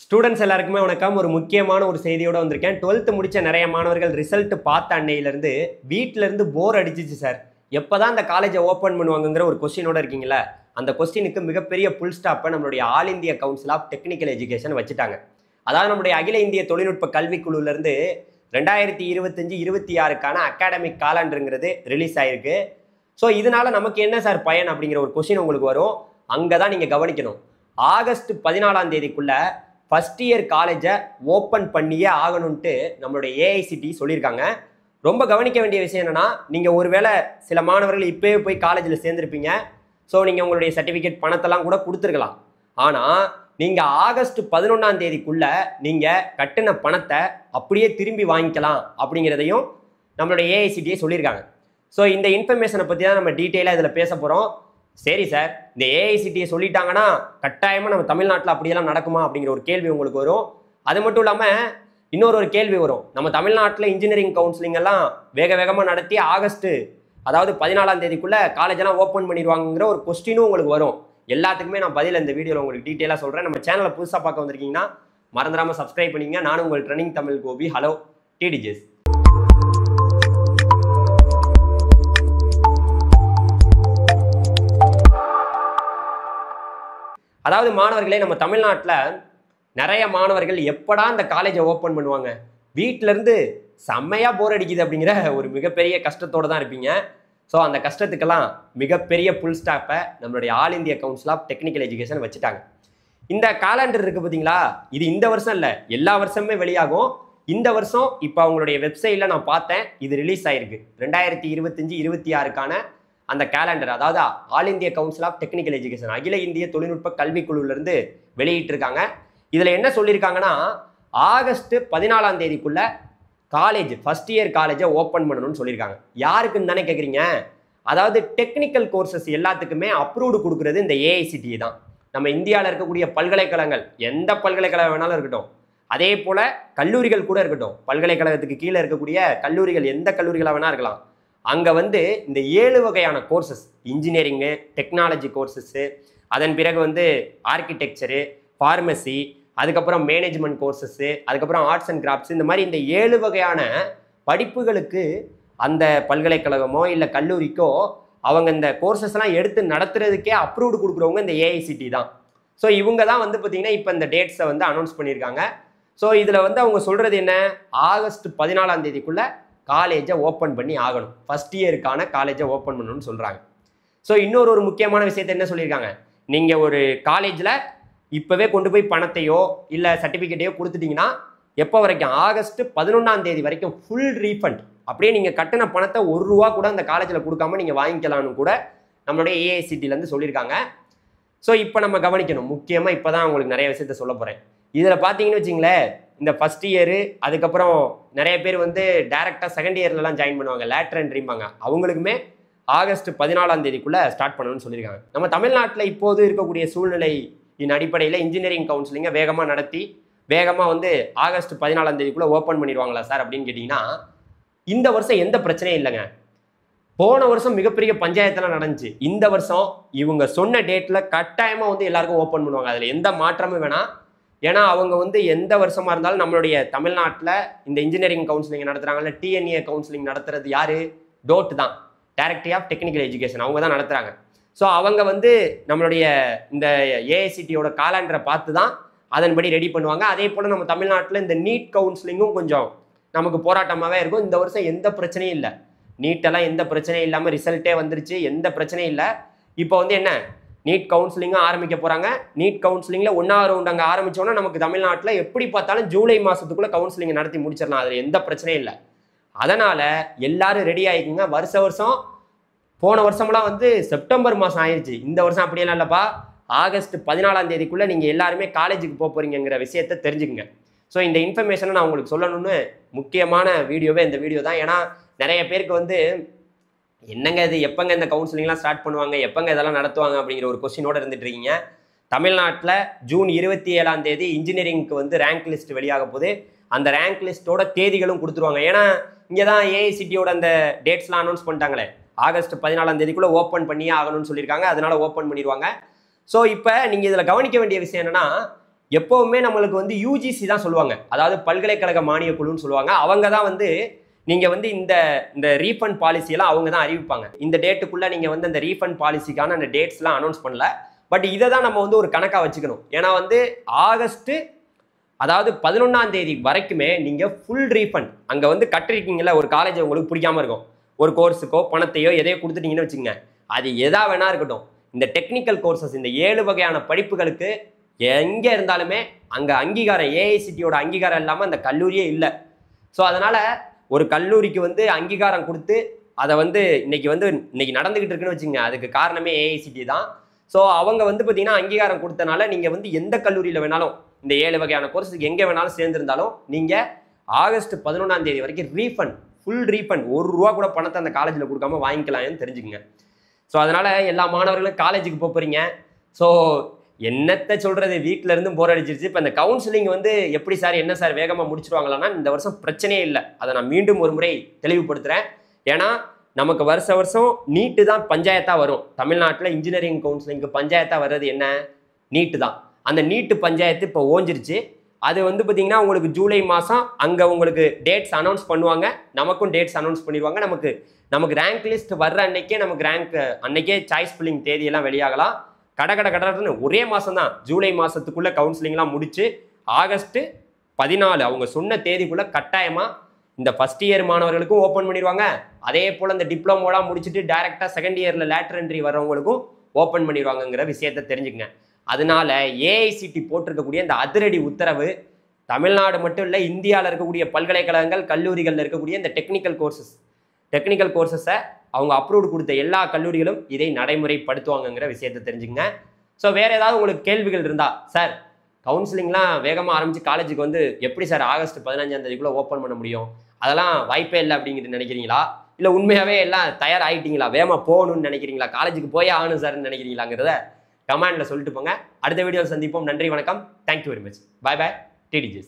Students எல்லாருக்குமே வணக்கம். ஒரு முக்கியமான ஒரு செய்தியோட வந்திருக்கேன். 12th முடிச்ச நிறைய மாணவர்கள் ரிசல்ட் பார்த்த அன்னையிலேருந்து வீட்டில இருந்து போர் அடிச்சிச்சு சார், எப்போதான் அந்த காலேஜை ஓப்பன் பண்ணுவாங்கங்கிற ஒரு கொஸ்டினோட இருக்கீங்களா? அந்த கொஸ்டினுக்கு மிகப்பெரிய புல் ஸ்டாப்பை நம்மளுடைய all India council of technical education வச்சுட்டாங்க. அதாவது நம்முடைய அகில இந்திய தொழில்நுட்ப கல்விக்குழுலேருந்து 2025-26க்கான அகாடமிக் காலண்டருங்கிறது ரிலீஸ் ஆயிருக்கு. ஸோ இதனால நமக்கு என்ன சார் பயன் அப்படிங்கிற ஒரு கொஸ்டின் உங்களுக்கு வரும். அங்கே தான் நீங்கள் கவனிக்கணும். ஆகஸ்ட் 14ஆம் தேதிக்குள்ள ஃபர்ஸ்ட் இயர் காலேஜை ஓப்பன் பண்ணியே ஆகணும்ட்டு நம்மளுடைய ஏஐசிடி சொல்லியிருக்காங்க. ரொம்ப கவனிக்க வேண்டிய விஷயம் என்னன்னா, நீங்கள் ஒருவேளை சில மாணவர்கள் இப்போவே போய் காலேஜில் சேர்ந்துருப்பீங்க. ஸோ நீங்கள் உங்களுடைய சர்டிஃபிகேட் பணத்தெல்லாம் கூட கொடுத்துருக்கலாம். ஆனால் நீங்கள் ஆகஸ்ட் 11ஆம் தேதிக்குள்ள நீங்கள் கட்டின பணத்தை அப்படியே திரும்பி வாங்கிக்கலாம் அப்படிங்கிறதையும் நம்மளுடைய ஏஐசிடியை சொல்லியிருக்காங்க. ஸோ இந்த இன்ஃபர்மேஷனை பற்றி தான் நம்ம டீட்டெயிலாக இதில் பேச போகிறோம். சரி சார், இந்த ஏஐசிடியை சொல்லிட்டாங்கன்னா கட்டாயமாக நம்ம தமிழ்நாட்டில் அப்படியெல்லாம் நடக்குமா அப்படிங்கிற ஒரு கேள்வி உங்களுக்கு வரும். அது மட்டும் இல்லாமல் இன்னொரு கேள்வி வரும். நம்ம தமிழ்நாட்டில் இன்ஜினியரிங் கவுன்சிலிங் எல்லாம் வேகமாக நடத்தி ஆகஸ்ட் 14ஆம் தேதிக்குள்ளே காலேஜெல்லாம் ஓப்பன் பண்ணிடுவாங்கிற ஒரு கொஸ்டினும் உங்களுக்கு வரும். எல்லாத்துக்குமே நான் பதில் இந்த வீடியோவில் உங்களுக்கு டீட்டெயிலாக சொல்கிறேன். நம்ம சேனலை புதுசாக பார்க்க வந்திருக்கீங்கன்னா மறந்துடாமல் சப்ஸ்கிரைப் பண்ணிங்க. நானும் உங்கள் ட்ரெண்டிங் தமிழ் கோபி. ஹலோ டிடிஜிஎஸ். அதாவது மாணவர்களே, நம்ம தமிழ்நாட்டில் நிறைய மாணவர்கள் எப்படா இந்த காலேஜை ஓப்பன் பண்ணுவாங்க, வீட்டிலேருந்து செம்மையாக போர் அடிக்குது அப்படிங்கிற ஒரு மிகப்பெரிய கஷ்டத்தோடு தான் இருப்பீங்க. ஸோ அந்த கஷ்டத்துக்கெல்லாம் மிகப்பெரிய புல் ஸ்டாப்பை நம்மளுடைய all India council of technical education வச்சுட்டாங்க. இந்த காலண்டர் இருக்குது பார்த்தீங்களா, இது இந்த வருஷம் இல்லை, எல்லா வருஷமுமே வெளியாகும். இந்த வருஷம் இப்போ அவங்களுடைய வெப்சைட்டில் நான் பார்த்தேன், இது ரிலீஸ் ஆகிருக்கு. 2025-26க்கான அந்த கேலண்டர், அதாவது all India council of technical education அகில இந்திய தொழில்நுட்ப கல்விக்குழுவிலிருந்து வெளியிட்டிருக்காங்க. இதில் என்ன சொல்லியிருக்காங்கன்னா, ஆகஸ்ட் 14ஆம் தேதிக்குள்ள காலேஜ் ஃபர்ஸ்ட் இயர் காலேஜை ஓப்பன் பண்ணணும்னு சொல்லியிருக்காங்க. யாருக்குன்னு தானே கேட்குறீங்க? அதாவது டெக்னிக்கல் கோர்சஸ் எல்லாத்துக்குமே அப்ரூவ்டு கொடுக்குறது இந்த ஏஐசிடி தான். நம்ம இந்தியாவில் இருக்கக்கூடிய பல்கலைக்கழகங்கள், எந்த பல்கலைக்கழகம் வேணாலும் இருக்கட்டும், அதே போல் கல்லூரிகள் கூட இருக்கட்டும், பல்கலைக்கழகத்துக்கு கீழே இருக்கக்கூடிய கல்லூரிகள் எந்த கல்லூரிகளாக வேணா இருக்கலாம், அங்கே இந்த 7 வகையான கோர்சஸ், இன்ஜினியரிங்கு, டெக்னாலஜி கோர்சஸ்ஸு, அதன் பிறகு ஆர்கிடெக்சரு, ஃபார்மசி, அதுக்கப்புறம் மேனேஜ்மெண்ட் கோர்சஸ்ஸு, அதுக்கப்புறம் ஆர்ட்ஸ் அண்ட் கிராஃப்ட்ஸ், இந்த மாதிரி இந்த 7 வகையான படிப்புகளுக்கு அந்த பல்கலைக்கழகமோ இல்லை கல்லூரிக்கோ அவங்க இந்த கோர்சஸ்லாம் எடுத்து நடத்துறதுக்கே அப்ரூவ்டு கொடுக்குறவங்க இந்த ஏஐசிடி தான். ஸோ இவங்க தான் பார்த்தீங்கன்னா இப்போ இந்த டேட்ஸை அனௌன்ஸ் பண்ணியிருக்காங்க. ஸோ இதில் அவங்க சொல்கிறது என்ன, ஆகஸ்ட் 14ஆம் தேதிக்குள்ளே காலேஜை ஓப்பன் பண்ணி ஆகணும், ஃபர்ஸ்ட் இயருக்கான காலேஜை ஓப்பன் பண்ணணும்னு சொல்கிறாங்க. ஸோ இன்னொரு முக்கியமான விஷயத்தை என்ன சொல்லியிருக்காங்க, நீங்கள் ஒரு காலேஜில் இப்போவே கொண்டு போய் பணத்தையோ இல்லை சர்டிஃபிகேட்டையோ கொடுத்துட்டிங்கன்னா எப்போ வரைக்கும், ஆகஸ்ட் 11ஆம் தேதி வரைக்கும் ஃபுல் ரீஃபண்ட், அப்படியே நீங்கள் கட்டின பணத்தை ₹1 கூட அந்த காலேஜில் கொடுக்காம நீங்கள் வாங்கிக்கலான்னு கூட நம்மளுடைய ஏஐசிடிலேருந்து சொல்லியிருக்காங்க. ஸோ இப்போ நம்ம கவனிக்கணும், முக்கியமாக இப்போ தான் உங்களுக்கு நிறைய விஷயத்த சொல்ல போகிறேன். இதில் பார்த்தீங்கன்னு வச்சிங்களேன், இந்த ஃபர்ஸ்ட் இயரு, அதுக்கப்புறம் நிறைய பேர் டேரெக்டாக செகண்ட் இயர்லலாம் ஜாயின் பண்ணுவாங்க, லேட்டர் என்ட்ரிம்பாங்க, அவங்களுக்குமே ஆகஸ்ட் 14ஆம் தேதிக்குள்ளே ஸ்டார்ட் பண்ணணும்னு சொல்லியிருக்காங்க. நம்ம தமிழ்நாட்டில் இப்போது இருக்கக்கூடிய சூழ்நிலையின் அடிப்படையில் இன்ஜினியரிங் கவுன்சிலிங்கை வேகமாக நடத்தி வேகமாக ஆகஸ்ட் 14ஆம் தேதிக்குள்ளே ஓப்பன் பண்ணிடுவாங்களா சார் அப்படின்னு கேட்டிங்கன்னா, இந்த வருஷம் எந்த பிரச்சனையும் இல்லைங்க. போன வருஷம் மிகப்பெரிய பஞ்சாயத்தெல்லாம் நடந்துச்சு. இந்த வருஷம் இவங்க சொன்ன டேட்டில் கட்டாயமாக எல்லாருக்கும் ஓப்பன் பண்ணுவாங்க, அதில் எந்த மாற்றமும் வேணாம். ஏன்னா அவங்க எந்த வருஷமாக இருந்தாலும் நம்மளுடைய தமிழ்நாட்டில் இந்த இன்ஜினியரிங் கவுன்சிலிங் நடத்துகிறாங்கல்ல, டிஎன்ஏ கவுன்சிலிங் நடத்துறது யார், டோட் தான், டைரக்டரி ஆஃப் டெக்னிக்கல் எஜுகேஷன், அவங்க தான் நடத்துகிறாங்க. ஸோ அவங்க நம்மளுடைய இந்த ஏஐசிடியோட காலண்டரை பார்த்து தான் அதன்படி ரெடி பண்ணுவாங்க. அதே போல் நம்ம தமிழ்நாட்டில் இந்த நீட் கவுன்சிலிங்கும் கொஞ்சம் நமக்கு போராட்டமாகவே இருக்கும். இந்த வருஷம் எந்த பிரச்சனையும் இல்லை, நீட்டெல்லாம் எந்த பிரச்சனையும் இல்லாமல் ரிசல்ட்டே வந்துருச்சு, எந்த பிரச்சனையும் இல்லை. இப்போ என்ன, நீட் கவுன்சிலிங்கும் ஆரம்பிக்க போகிறாங்க. நீட் கவுன்சிலிங்கில் 1ஆவது ரவுண்ட் அங்கே ஆரம்பித்தோன்னா நமக்கு தமிழ்நாட்டில் எப்படி பார்த்தாலும் ஜூலை மாதத்துக்குள்ளே கவுன்சிலிங்கை நடத்தி முடிச்சிடலாம், அதில் எந்த பிரச்சனையும் இல்லை. அதனால் எல்லாரும் ரெடி ஆகிக்குங்க. வருஷம் போன வருஷம்லாம் செப்டம்பர் மாதம் ஆயிடுச்சு, இந்த வருஷம் அப்படியெல்லாம் இல்லைப்பா, ஆகஸ்ட் 14ஆம் தேதிக்குள்ளே நீங்கள் எல்லாருமே காலேஜுக்கு போக போகிறீங்கிற விஷயத்தை தெரிஞ்சுக்குங்க. ஸோ இந்த இன்ஃபர்மேஷனை நான் உங்களுக்கு சொல்லணும்னு முக்கியமான வீடியோவே இந்த வீடியோ தான். ஏன்னா நிறைய பேருக்கு என்னங்க இது, எப்போங்க இந்த கவுன்சிலிங்லாம் ஸ்டார்ட் பண்ணுவாங்க, எப்போங்க இதெல்லாம் நடத்துவாங்க அப்படிங்கிற ஒரு கொஸ்டினோடு இருந்துட்டு இருக்கீங்க. தமிழ்நாட்டில் ஜூன் 27ஆம் தேதி இன்ஜினியரிங்க்கு ரேங்க் லிஸ்ட் வெளியாக போகுது. அந்த ரேங்க் லிஸ்ட்டோட தேதிகளும் கொடுத்துருவாங்க. ஏன்னா இங்கே தான் ஏஐசிடியோட அந்த டேட்ஸ்லாம் அனௌன்ஸ் பண்ணிட்டாங்களே, ஆகஸ்ட் 14ஆம் தேதிக்குள்ளே ஓப்பன் பண்ணியே ஆகணும்னு சொல்லியிருக்காங்க, அதனால ஓப்பன் பண்ணிடுவாங்க. ஸோ இப்போ நீங்கள் இதில் கவனிக்க வேண்டிய விஷயம் என்னென்னா, எப்பவுமே நம்மளுக்கு வந்து யூஜிசி தான் சொல்லுவாங்க, அதாவது பல்கலைக்கழக மானிய குழுன்னு சொல்லுவாங்க. அவங்க தான் வந்து நீங்க வந்து இந்த இந்த ரீஃபண்ட் பாலிசி எல்லாம் அவங்க தான் அறிவிப்பாங்க. இந்த டேட்டுக்குள்ள நீங்க வந்து அந்த ரீஃபண்ட் பாலிசிக்கான அந்த டேட்ஸ் எல்லாம் அனௌன்ஸ் பண்ணல. பட் இதை தான் நம்ம வந்து ஒரு கணக்கா வச்சுக்கணும். ஏன்னா வந்து ஆகஸ்ட், அதாவது 11ஆம் தேதி வரைக்குமே நீங்க ஃபுல் ரீஃபண்ட் அங்க வந்து கட்டிருக்கீங்கல்ல, ஒரு காலேஜ் உங்களுக்கு பிடிக்காம இருக்கும், ஒரு கோர்ஸுக்கோ பணத்தையோ எதையோ கொடுத்துட்டீங்கன்னு வச்சுங்க, அது எதா வேணா இருக்கட்டும், இந்த டெக்னிக்கல் கோர்சஸ் இந்த 7 வகையான படிப்புகளுக்கு எங்க இருந்தாலுமே அங்க அங்கீகாரம், ஏஐசிடியோட அங்கீகாரம் இல்லாம அந்த கல்லூரியே இல்லை. ஸோ அதனால ஒரு கல்லூரிக்கு வந்து அங்கீகாரம் கொடுத்து அதை வந்து இன்னைக்கு நடந்துகிட்டு இருக்குன்னு வச்சுங்க, அதுக்கு காரணமே ஏஐசிடி தான். ஸோ அவங்க வந்து பார்த்தீங்கன்னா அங்கீகாரம் கொடுத்தனால நீங்கள் வந்து எந்த கல்லூரியில் வேணாலும் இந்த 7 வகையான கோர்ஸுக்கு எங்கே வேணாலும் சேர்ந்துருந்தாலும் நீங்கள் ஆகஸ்ட் 11ஆம் தேதி வரைக்கும் ரீஃபண்ட், ஃபுல் ரீஃபண்ட், ₹1 கூட பணத்தை அந்த காலேஜில் கொடுக்காம வாங்கிக்கலாம்னு தெரிஞ்சுக்குங்க. ஸோ அதனால் எல்லா மாணவர்களும் காலேஜுக்கு போகிறீங்க. ஸோ என்னத்தை சொல்கிறது, வீட்டில் இருந்து போர் அடிச்சிருச்சு. இப்போ இந்த கவுன்சிலிங் வந்து எப்படி சார், என்ன சார் வேகமாக முடிச்சிருவாங்களான்னா, இந்த வருஷம் பிரச்சனையே இல்லை. அதை நான் மீண்டும் ஒரு முறை தெளிவுபடுத்துகிறேன். ஏன்னா நமக்கு வருஷம் நீட்டு தான் பஞ்சாயத்தாக வரும். தமிழ்நாட்டில் இன்ஜினியரிங் கவுன்சிலிங்க்கு பஞ்சாயத்தாக வர்றது என்ன, நீட்டு தான். அந்த நீட்டு பஞ்சாயத்து இப்போ ஓஞ்சிருச்சு. அது வந்து பார்த்தீங்கன்னா உங்களுக்கு ஜூலை மாதம் அங்கே உங்களுக்கு டேட்ஸ் அனௌன்ஸ் பண்ணுவாங்க, நமக்கும் டேட்ஸ் அனௌன்ஸ் பண்ணிடுவாங்க. நமக்கு ரேங்க் லிஸ்ட் வர்ற அன்னைக்கே நமக்கு அன்னைக்கே சாய்ஸ் ஃபில்லிங் தேதியெல்லாம் வெளியாகலாம். கடன்னு ஒரே மாதம் தான், ஜூலை மாதத்துக்குள்ளே கவுன்சிலிங்லாம் முடிச்சு ஆகஸ்ட் 14 அவங்க சொன்ன தேதிக்குள்ளே கட்டாயமாக இந்த ஃபர்ஸ்ட் இயர் மாணவர்களுக்கும் ஓப்பன் பண்ணிடுவாங்க. அதே போல் இந்த டிப்ளமோலாம் முடிச்சுட்டு டைரெக்டாக செகண்ட் இயரில் லேட்டர் என்ட்ரி வர்றவங்களுக்கும் ஓப்பன் பண்ணிடுவாங்கங்கிற விஷயத்தை தெரிஞ்சுக்கங்க. அதனால ஏஐசிடி போட்டிருக்கக்கூடிய இந்த அதிரடி உத்தரவு தமிழ்நாடு மட்டும் இல்லை, இந்தியாவில் இருக்கக்கூடிய பல்கலைக்கழகங்கள் கல்லூரிகளில் இருக்கக்கூடிய இந்த டெக்னிக்கல் கோர்சஸை அவங்க அப்ரூவ்டு கொடுத்த எல்லா கல்லூரிகளும் இதை நடைமுறைப்படுத்துவாங்கங்கிற விஷயத்தை தெரிஞ்சுங்க. ஸோ வேறு ஏதாவது உங்களுக்கு கேள்விகள் இருந்தால், சார் கவுன்சிலிங்லாம் வேகமாக ஆரம்பித்து காலேஜுக்கு வந்து எப்படி சார் ஆகஸ்ட் 15ஆம் தேதிக்குள்ளே ஓப்பன் பண்ண முடியும், அதெல்லாம் வாய்ப்பே இல்லை அப்படிங்கிறது நினைக்கிறீங்களா, இல்லை உண்மையாகவே எல்லாம் தயாராகிட்டீங்களா, வேகமாக போகணும்னு நினைக்கிறீங்களா, காலேஜுக்கு போயே ஆகணும் சார்னு நினைக்கிறீங்களாங்கிறத கமெண்டில் சொல்லிட்டு போங்க. அடுத்த வீடியோவில் சந்திப்போம். நன்றி, வணக்கம், தேங்க்யூ வெரி மச், பாய் பாய், டிடிஜிஎஸ்.